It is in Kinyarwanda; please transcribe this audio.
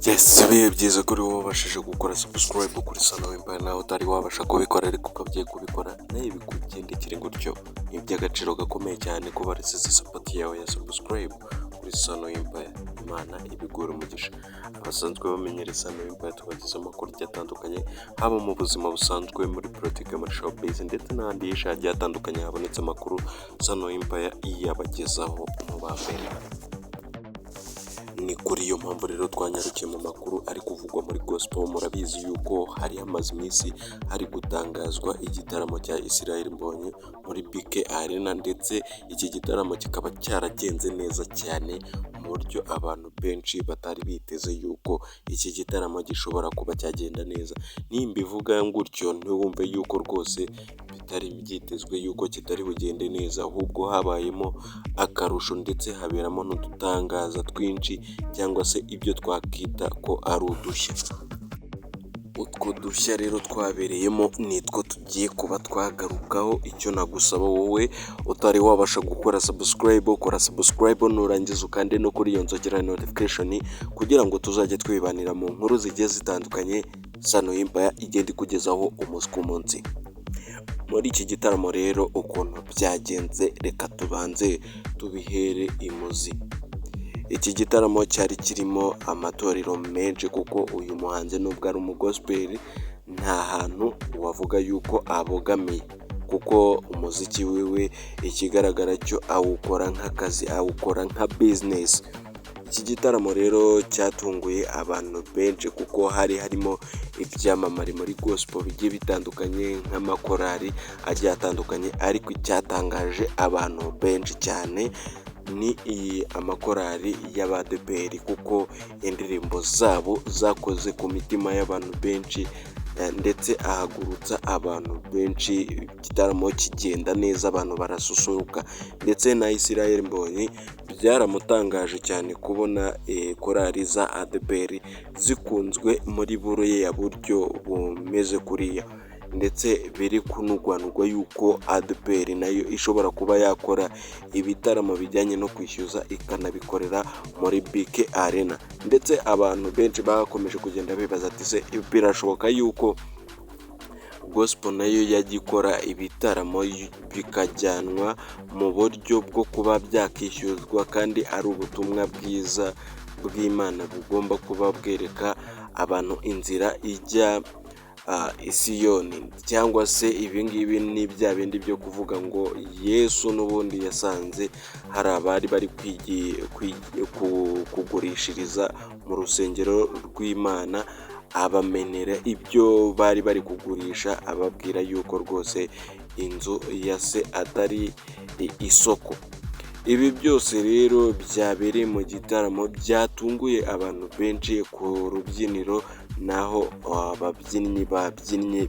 Yes, bibe byiza kuri wowe wabashije gukora subscribe kuri Sano Empire nawe utari wabasha kubikora ariko ukabye kubikora nawe bikugendekere gutyo. Ni iby'agaciro gakomeye cyane kuba warasize support yawe ya subscribe kuri Sano Empire. Imana ibigura umugisha. Abasanzwe bamenyera Sano Empire tubagize amakuru atandukanye haba mu buzima busanzwe, muri politiki, muri showbiz ndetse n'ahandi hagiye hatandukanye habonetse amakuru. Sano Empire iyabagezaho mu bambere. Ni kuri iyo mpamvu rero twanyarukiye mu makuru ari kuvugwa muri gospel. Murabizi yuko hari hamaze iminsi hari gutangazwa igitaramo cya Israel Mbonyi muri BK Arena, ndetse iki gitaramo kikaba cyaragenze neza cyane mu buryo abantu benshi batari biteze yuko iki gitaramo gishobora kuba cyagenda neza. Nimba ivuga gutyo ntiwumve yuko rwose bitari byitezwe yuko kitari bugende neza, ahubwo habayemo akarusho ndetse haberamo n'udutangaza twinshi cyangwa se ibyo twakita ko ari udushya. Utwo dushya rero twabereyemo nitwo tugiye kuba twagarukaho. Icyo nagusaba wowe utari wabasha gukora subscribe, ukora subscribe nurangiza ukande no kuri iyo nzogera notification kugira ngo tuzajye twibanira mu nkuru zigiye zitandukanye Sano Empire igenda ikugezaho umunsi ku munsi. Muri iki gitaramo rero ukuntu byagenze, reka tubanze tubihere imuzi. Iki gitaramo cyari kirimo amatorero menshi kuko uyu muhanzi nubwo ari umugospel nta hantu wavuga yuko abogamiye, kuko umuziki wiwe ikigaragara cyo awukora nk'akazi, awukora nka business. Iki gitaramo rero cyatunguye abantu benshi kuko hari harimo ibyamamare muri gospel bigiye bitandukanye nk'amakorali agiye atandukanye, ariko icyatangaje abantu benshi cyane ni amakorali y'abadeperi kuko indirimbo zabo zakoze ku mitima y'abantu benshi ndetse ahagurutsa abantu benshi. Igitaramo kigenda neza, abantu barasusuruka, ndetse na Israel Mbonyi byaramutangaje cyane kubona korali za ADPR zikunzwe muri buriya buryo bumeze kuriya, ndetse biri kunugwanugwa yuko ADPR nayo ishobora kuba yakora ibitaramo bijyanye no kwishyuza ikanabikorera muri BK Arena. Ndetse abantu benshi bakomeje kugenda bibaza ati se birashoboka yuko gospel nayo yajya ikora ibitaramo bikajyanwa mu buryo bwo kuba byakishyuzwa, kandi ari ubutumwa bwiza bw'Imana bugomba kuba bwereka abantu inzira ijya Isiyoni, cyangwa se ibingibi ni bya bindi byo kuvuga ngo Yesu n'ubundi yasanze hari abari bari kugurishiriza mu rusengero rw'Imana, abamenera ibyo bari bari kugurisha, ababwira yuko rwose inzu ya se atari isoko. Ibi byose rero byabereye mu gitaramo byatunguye abantu benshi ku rubyiniro, naho ababyinnyi babyinnye